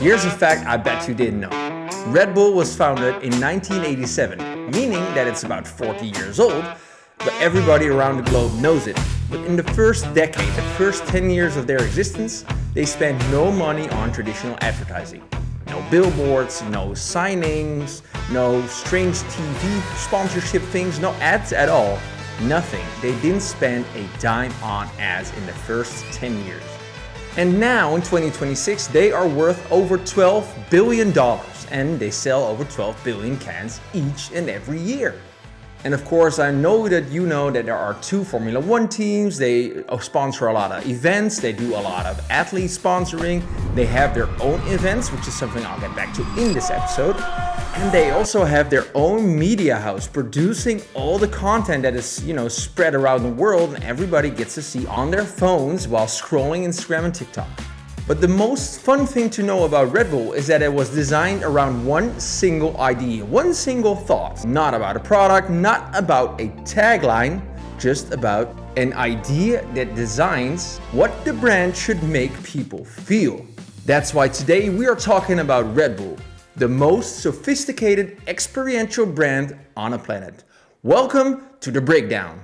Here's a fact I bet you didn't know. Red Bull was founded in 1987, meaning that it's about 40 years old, but everybody around the globe knows it. But in the first decade, the first 10 years of their existence, they spent no money on traditional advertising. No billboards, no signings, no strange TV sponsorship things, no ads at all. Nothing. They didn't spend a dime on ads in the first 10 years. And now in 2026, they are worth over $12 billion and they sell over 12 billion cans each and every year. And of course, I know that you know that there are 2 Formula 1 teams. They sponsor a lot of events. They do a lot of athlete sponsoring. They have their own events, which is something I'll get back to in this episode. And they also have their own media house producing all the content that is, spread around the world and everybody gets to see on their phones while scrolling Instagram and TikTok. But the most fun thing to know about Red Bull is that it was designed around one single idea, one single thought. Not about a product, not about a tagline, just about an idea that designs what the brand should make people feel. That's why today we are talking about Red Bull, the most sophisticated experiential brand on the planet. Welcome to The Breakdown.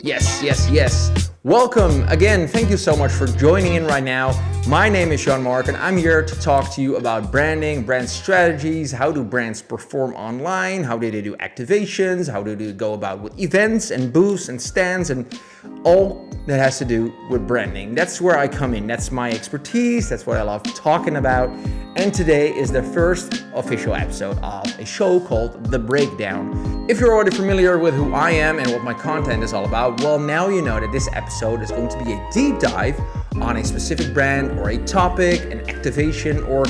Yes. Welcome again. Thank you so much for joining in right now. My name is Jean-Marc and I'm here to talk to you about branding, brand strategies, how do brands perform online, how do they do activations, how do they go about with events and booths and stands and all that has to do with branding. That's where I come in. That's my expertise. That's what I love talking about. And today is the first official episode of a show called The Breakdown. If you're already familiar with who I am and what my content is all about, well, now you know that this episode is going to be a deep dive on a specific brand or a topic, an activation, or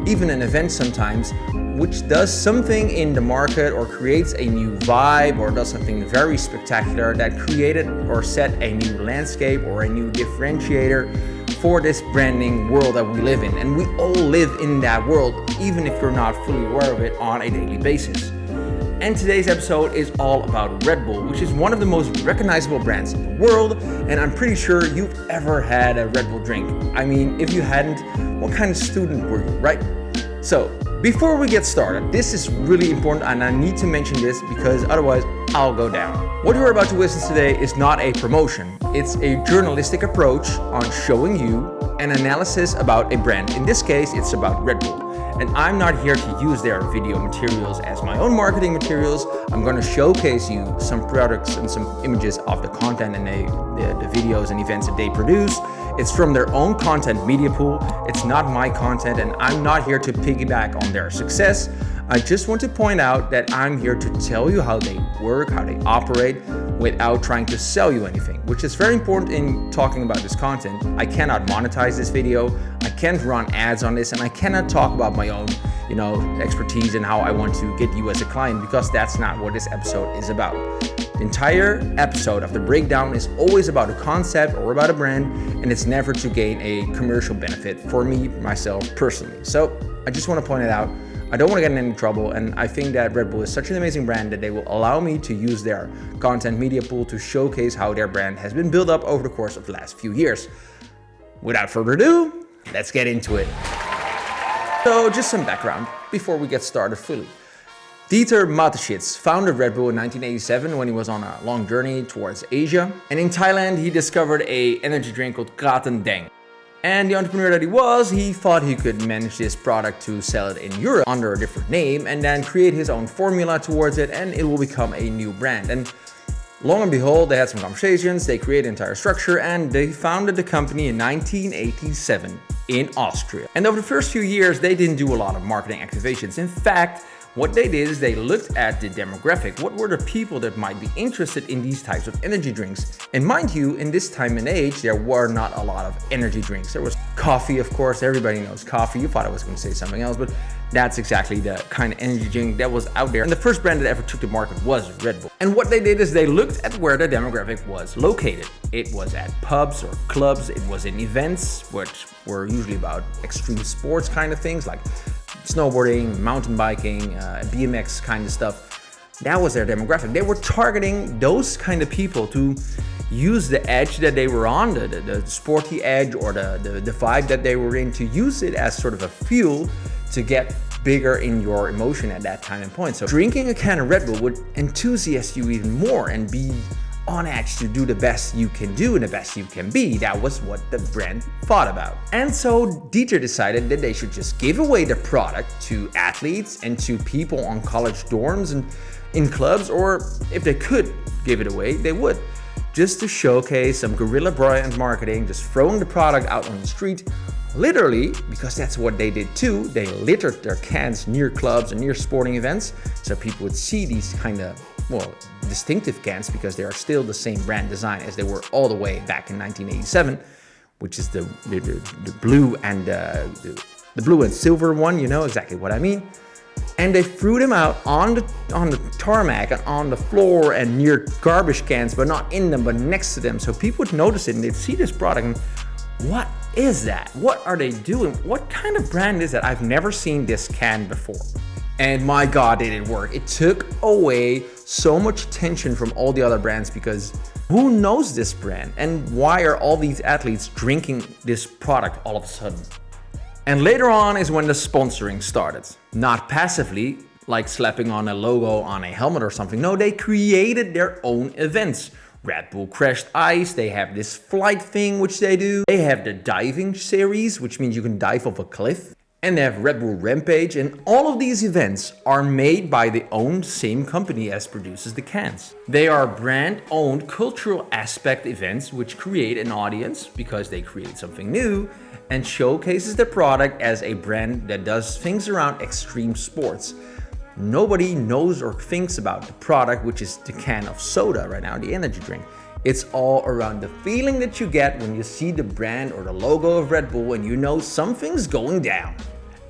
even an event sometimes, which does something in the market or creates a new vibe or does something very spectacular that created or set a new landscape or a new differentiator for this branding world that we live in. And we all live in that world, even if you're not fully aware of it on a daily basis. And today's episode is all about Red Bull, which is one of the most recognizable brands in the world. And I'm pretty sure you've ever had a Red Bull drink. I mean, if you hadn't, what kind of student were you, right? So, before we get started, this is really important and I need to mention this because otherwise I'll go down. What you're about to listen to today is not a promotion. It's a journalistic approach on showing you an analysis about a brand. In this case, it's about Red Bull. And I'm not here to use their video materials as my own marketing materials. I'm going to showcase you some products and some images of the content and the videos and events that they produce. It's from their own content media pool. It's not my content and I'm not here to piggyback on their success. I just want to point out that I'm here to tell you how they work, how they operate, without trying to sell you anything, which is very important in talking about this content. I cannot monetize this video, I can't run ads on this, and I cannot talk about my own, expertise and how I want to get you as a client, because that's not what this episode is about. The entire episode of The Breakdown is always about a concept or about a brand, and it's never to gain a commercial benefit for me, myself, personally. So I just want to point it out. I don't want to get in any trouble, and I think that Red Bull is such an amazing brand that they will allow me to use their content media pool to showcase how their brand has been built up over the course of the last few years. Without further ado, let's get into it. So just some background before we get started fully. Dieter Mateschitz founded Red Bull in 1987 when he was on a long journey towards Asia. And in Thailand, he discovered an energy drink called Kraten Deng. And the entrepreneur that he thought he could manage this product to sell it in Europe under a different name and then create his own formula towards it, and it will become a new brand. And long and behold, they had some conversations, they created an entire structure, and they founded the company in 1987 in Austria. And over the first few years, they didn't do a lot of marketing activations. In fact, what they did is they looked at the demographic. What were the people that might be interested in these types of energy drinks? And mind you, in this time and age, there were not a lot of energy drinks. There was coffee, of course. Everybody knows coffee. You thought I was going to say something else, but that's exactly the kind of energy drink that was out there. And the first brand that ever took the market was Red Bull. And what they did is they looked at where the demographic was located. It was at pubs or clubs. It was in events, which were usually about extreme sports kind of things like snowboarding, mountain biking, BMX kind of stuff. That was their demographic. They were targeting those kind of people to use the edge that they were on, the sporty edge or the vibe that they were in, to use it as sort of a fuel to get bigger in your emotion at that time and point. So drinking a can of Red Bull would enthusiast you even more and be on edge to do the best you can do and the best you can be. That was what the brand thought about. And so Dieter decided that they should just give away the product to athletes and to people on college dorms and in clubs, or if they could give it away, they would. Just to showcase some guerrilla brand marketing, just throwing the product out on the street. Literally, because that's what they did too. They littered their cans near clubs and near sporting events, so people would see these kind of, well, distinctive cans, because they are still the same brand design as they were all the way back in 1987, which is the blue and the blue and silver one. You know exactly what I mean. And they threw them out on the tarmac and on the floor and near garbage cans, but not in them, but next to them, so people would notice it and they'd see this product and, what is that? What are they doing? What kind of brand is that? I've never seen this can before. And my God, did it work. It took away so much tension from all the other brands, because who knows this brand? And why are all these athletes drinking this product all of a sudden? And later on is when the sponsoring started. Not passively, like slapping on a logo on a helmet or something. No, they created their own events. Red Bull Crashed Ice, they have this flight thing which they do. They have the diving series, which means you can dive off a cliff. And they have Red Bull Rampage, and all of these events are made by the own same company as produces the cans. They are brand-owned cultural aspect events which create an audience because they create something new and showcases the product as a brand that does things around extreme sports. Nobody knows or thinks about the product, which is the can of soda right now, the energy drink. It's all around the feeling that you get when you see the brand or the logo of Red Bull and you know something's going down.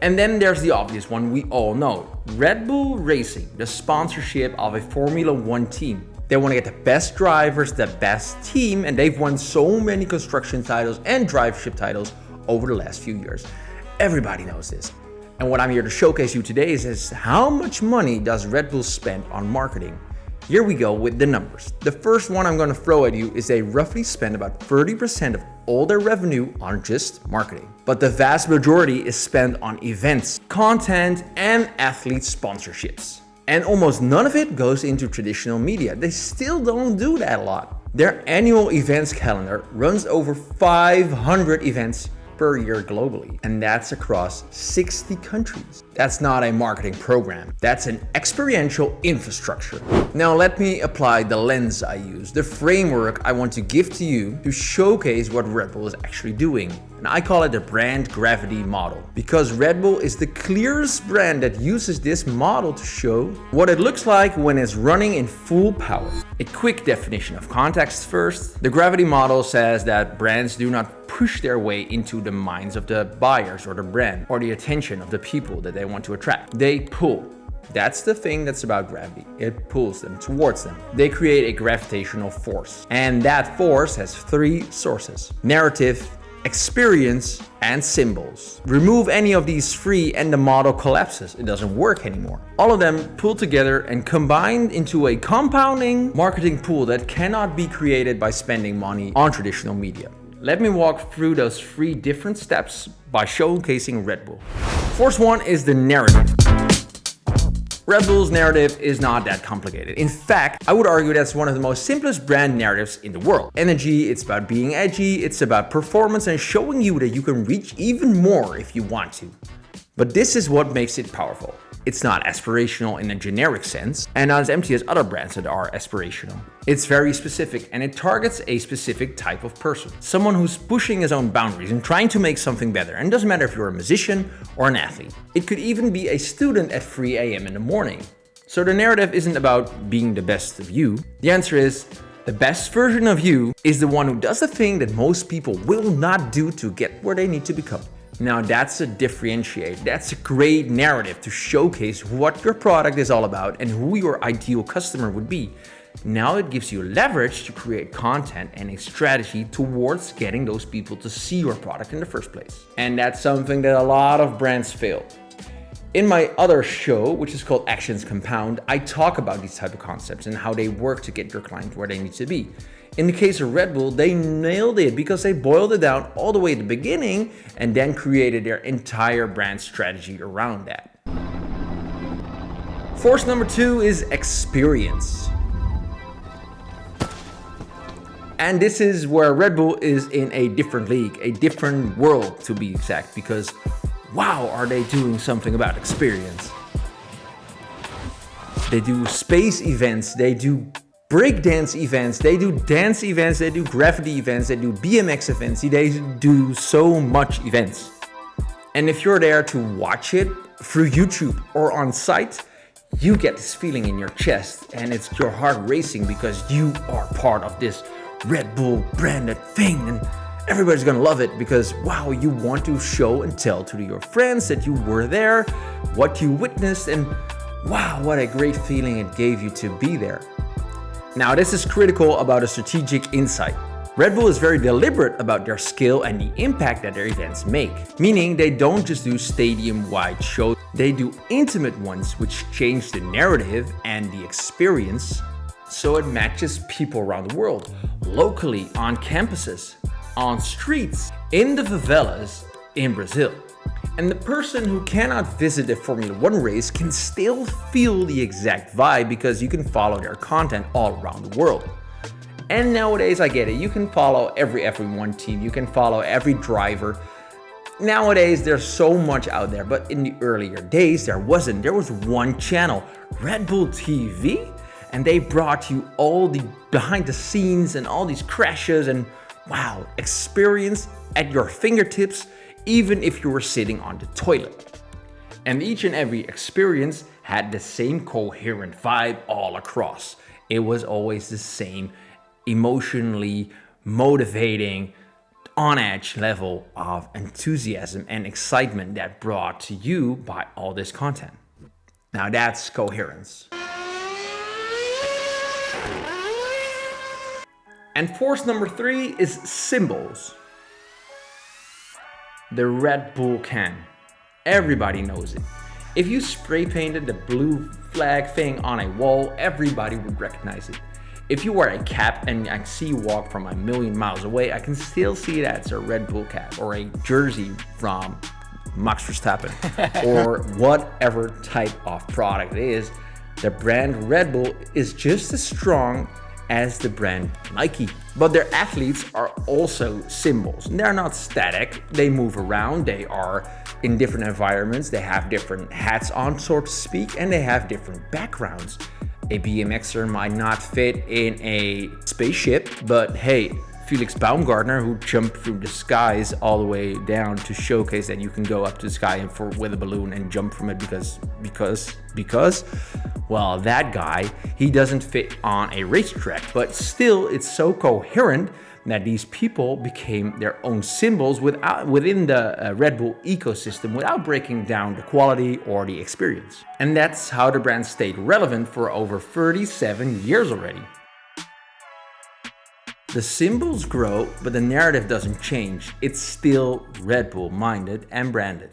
And then there's the obvious one we all know. Red Bull Racing, the sponsorship of a Formula 1 team. They want to get the best drivers, the best team, and they've won so many construction titles and driveship titles over the last few years. Everybody knows this. And what I'm here to showcase you today is how much money does Red Bull spend on marketing? Here we go with the numbers. The first one I'm going to throw at you is they roughly spend about 30% of all their revenue on just marketing. But the vast majority is spent on events, content, and athlete sponsorships. And almost none of it goes into traditional media. They still don't do that a lot. Their annual events calendar runs over 500 events per year globally, and that's across 60 countries. That's not a marketing program. That's an experiential infrastructure. Now let me apply the lens I use, the framework I want to give to you to showcase what Red Bull is actually doing. And I call it the brand gravity model, because Red Bull is the clearest brand that uses this model to show what it looks like when it's running in full power. A quick definition of context first. The gravity model says that brands do not push their way into the minds of the buyers or the brand or the attention of the people that they want to attract. They pull. That's the thing that's about gravity. It pulls them towards them. They create a gravitational force. And that force has three sources: narrative, experience, and symbols. Remove any of these three and the model collapses. It doesn't work anymore. All of them pull together and combine into a compounding marketing pool that cannot be created by spending money on traditional media. Let me walk through those three different steps by showcasing Red Bull. First one is the narrative. Red Bull's narrative is not that complicated. In fact, I would argue that's one of the most simplest brand narratives in the world. Energy, it's about being edgy, it's about performance and showing you that you can reach even more if you want to. But this is what makes it powerful. It's not aspirational in a generic sense, and not as empty as other brands that are aspirational. It's very specific, and it targets a specific type of person. Someone who's pushing his own boundaries and trying to make something better. And it doesn't matter if you're a musician or an athlete. It could even be a student at 3 a.m. in the morning. So the narrative isn't about being the best of you. The answer is, the best version of you is the one who does the thing that most people will not do to get where they need to become. Now that's a differentiate. That's a great narrative to showcase what your product is all about and who your ideal customer would be. Now it gives you leverage to create content and a strategy towards getting those people to see your product in the first place. And that's something that a lot of brands fail. In my other show, which is called Actions Compound, I talk about these type of concepts and how they work to get your client where they need to be. In the case of Red Bull, they nailed it because they boiled it down all the way at the beginning and then created their entire brand strategy around that. Force number 2 is experience. And this is where Red Bull is in a different league, a different world to be exact, because wow, are they doing something about experience. They do space events, they do breakdance events, they do dance events, they do gravity events, they do BMX events, they do so much events. And if you're there to watch it through YouTube or on site, you get this feeling in your chest and it's your heart racing because you are part of this Red Bull branded thing, and everybody's gonna love it because wow, you want to show and tell to your friends that you were there, what you witnessed, and wow, what a great feeling it gave you to be there. Now, this is critical about a strategic insight. Red Bull is very deliberate about their skill and the impact that their events make, meaning they don't just do stadium-wide shows, they do intimate ones which change the narrative and the experience so it matches people around the world, locally, on campuses, on streets, in the favelas in Brazil. And the person who cannot visit a Formula 1 race can still feel the exact vibe because you can follow their content all around the world. And nowadays, I get it, you can follow every F1 team, you can follow every driver. Nowadays, there's so much out there, but in the earlier days, there wasn't. There was one channel, Red Bull TV, and they brought you all the behind the scenes and all these crashes and wow, experience at your fingertips, even if you were sitting on the toilet. And each and every experience had the same coherent vibe all across. It was always the same emotionally motivating, on edge level of enthusiasm and excitement that brought to you by all this content. Now that's coherence. And force number 3 is symbols. The Red Bull can. Everybody knows it. If you spray painted the blue flag thing on a wall, everybody would recognize it. If you wear a cap and I see you walk from a million miles away, I can still see that it's a Red Bull cap or a jersey from Max Verstappen or whatever type of product it is. The brand Red Bull is just as strong as the brand Nike. But their athletes are also symbols. They're not static, they move around, they are in different environments, they have different hats on, so to speak, and they have different backgrounds. A BMXer might not fit in a spaceship, but hey, Felix Baumgartner, who jumped through the skies all the way down to showcase that you can go up to the sky and with a balloon and jump from it because, well, that guy, he doesn't fit on a racetrack, but still it's so coherent that these people became their own symbols within the Red Bull ecosystem without breaking down the quality or the experience. And that's how the brand stayed relevant for over 37 years already. The symbols grow, but the narrative doesn't change. It's still Red Bull minded and branded.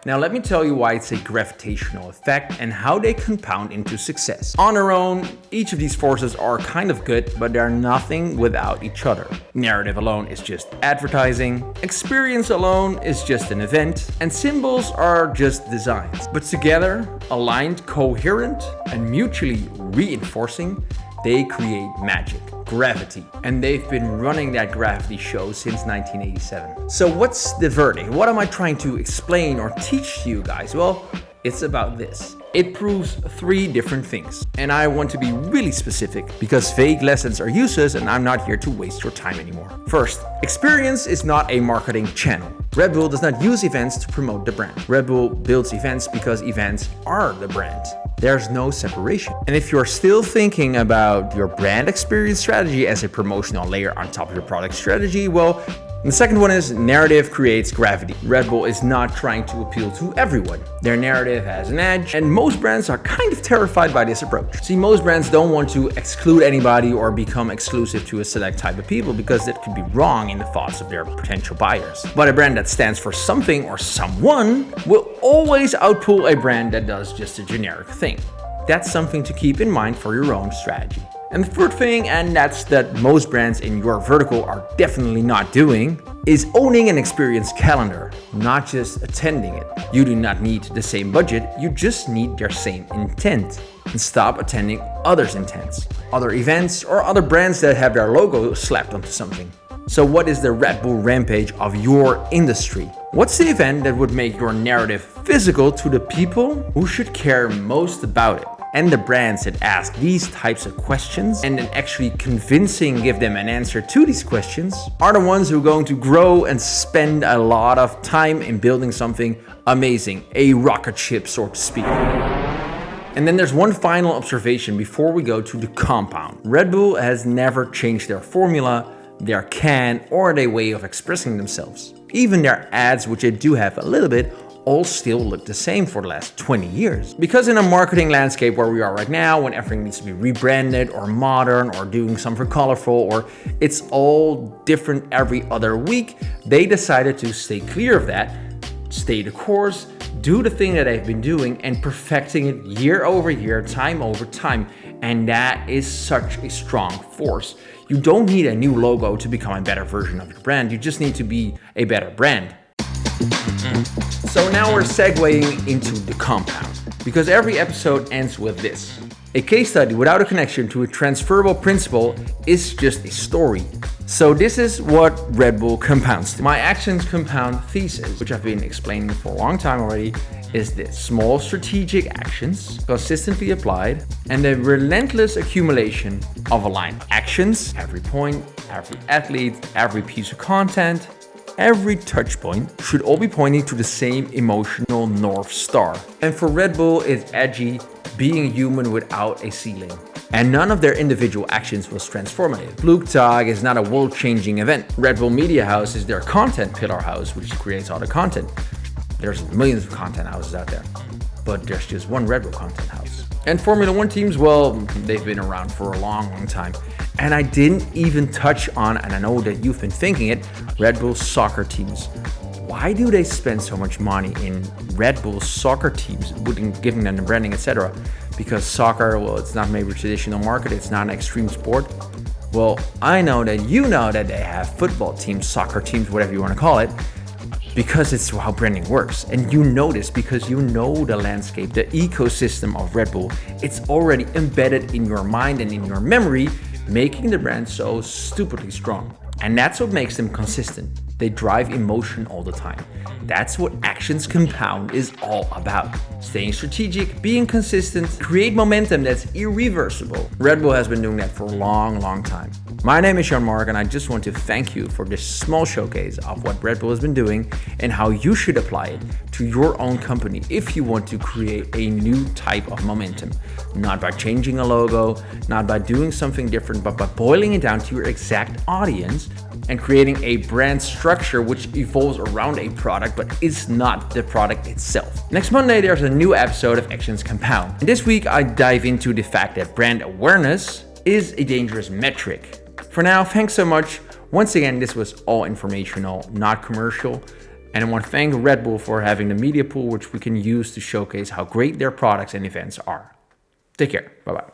Now let me tell you why it's a gravitational effect and how they compound into success. On their own, each of these forces are kind of good, but they're nothing without each other. Narrative alone is just advertising, experience alone is just an event, and symbols are just designs. But together, aligned, coherent, and mutually reinforcing, they create magic, gravity, and they've been running that gravity show since 1987. So what's the verdict? What am I trying to explain or teach you guys? Well, it's about this. It proves 3 different things. And I want to be really specific because vague lessons are useless and I'm not here to waste your time anymore. First, experience is not a marketing channel. Red Bull does not use events to promote the brand. Red Bull builds events because events are the brand. There's no separation. And if you're still thinking about your brand experience strategy as a promotional layer on top of your product strategy, well, the second one is narrative creates gravity. Red Bull is not trying to appeal to everyone. Their narrative has an edge, and most brands are kind of terrified by this approach. See, most brands don't want to exclude anybody or become exclusive to a select type of people because that could be wrong in the thoughts of their potential buyers. But a brand that stands for something or someone will always outpull a brand that does just a generic thing. That's something to keep in mind for your own strategy. And the third thing, and that's that most brands in your vertical are definitely not doing, is owning an experience calendar, not just attending it. You do not need the same budget, you just need their same intent. And stop attending others' intents, other events, or other brands that have their logo slapped onto something. So what is the Red Bull rampage of your industry? What's the event that would make your narrative physical to the people who should care most about it? And the brands that ask these types of questions and then actually give them an answer to these questions are the ones who are going to grow and spend a lot of time in building something amazing, a rocket ship, so to speak. And then there's one final observation before we go to the compound. Red Bull has never changed their formula, their can, or their way of expressing themselves. Even their ads, which they do have a little bit, all still look the same for the last 20 years. Because in a marketing landscape where we are right now, when everything needs to be rebranded or modern or doing something colorful, or it's all different every other week, they decided to stay clear of that, stay the course, do the thing that they've been doing and perfecting it year over year, time over time. And that is such a strong force. You don't need a new logo to become a better version of your brand. You just need to be a better brand. So now we're segueing into the compound, because every episode ends with this. A case study without a connection to a transferable principle is just a story. So this is what Red Bull compounds to. My actions compound thesis, which I've been explaining for a long time already, is this. Small strategic actions consistently applied and the relentless accumulation of aligned actions. Every point, every athlete, every piece of content, every touch point should all be pointing to the same emotional North Star. And for Red Bull, it's edgy, being human without a ceiling. And none of their individual actions was transformative. Flugtag is not a world-changing event. Red Bull Media House is their content pillar house, which creates all the content. There's millions of content houses out there, but there's just one Red Bull content house. And Formula One teams, well, they've been around for a long, long time. And I didn't even touch on, and I know that you've been thinking it, Red Bull soccer teams. Why do they spend so much money in Red Bull soccer teams, giving them the branding, etc.? Because soccer, well, it's not maybe a traditional market, it's not an extreme sport. Well, I know that you know that they have football teams, soccer teams, whatever you want to call it, because it's how branding works. And you know this because you know the landscape, the ecosystem of Red Bull. It's already embedded in your mind and in your memory, making the brand so stupidly strong. And that's what makes them consistent. They drive emotion all the time. That's what actions compound is all about. Staying strategic, being consistent, create momentum that's irreversible. Red Bull has been doing that for a long, long time. My name is Jean-Marc, and I just want to thank you for this small showcase of what Red Bull has been doing and how you should apply it to your own company if you want to create a new type of momentum. Not by changing a logo, not by doing something different, but by boiling it down to your exact audience and creating a brand structure which evolves around a product but is not the product itself. Next Monday, there's a new episode of Actions Compound. And this week, I dive into the fact that brand awareness is a dangerous metric. For now, thanks so much. Once again, this was all informational, not commercial. And I want to thank Red Bull for having the media pool, which we can use to showcase how great their products and events are. Take care. Bye-bye.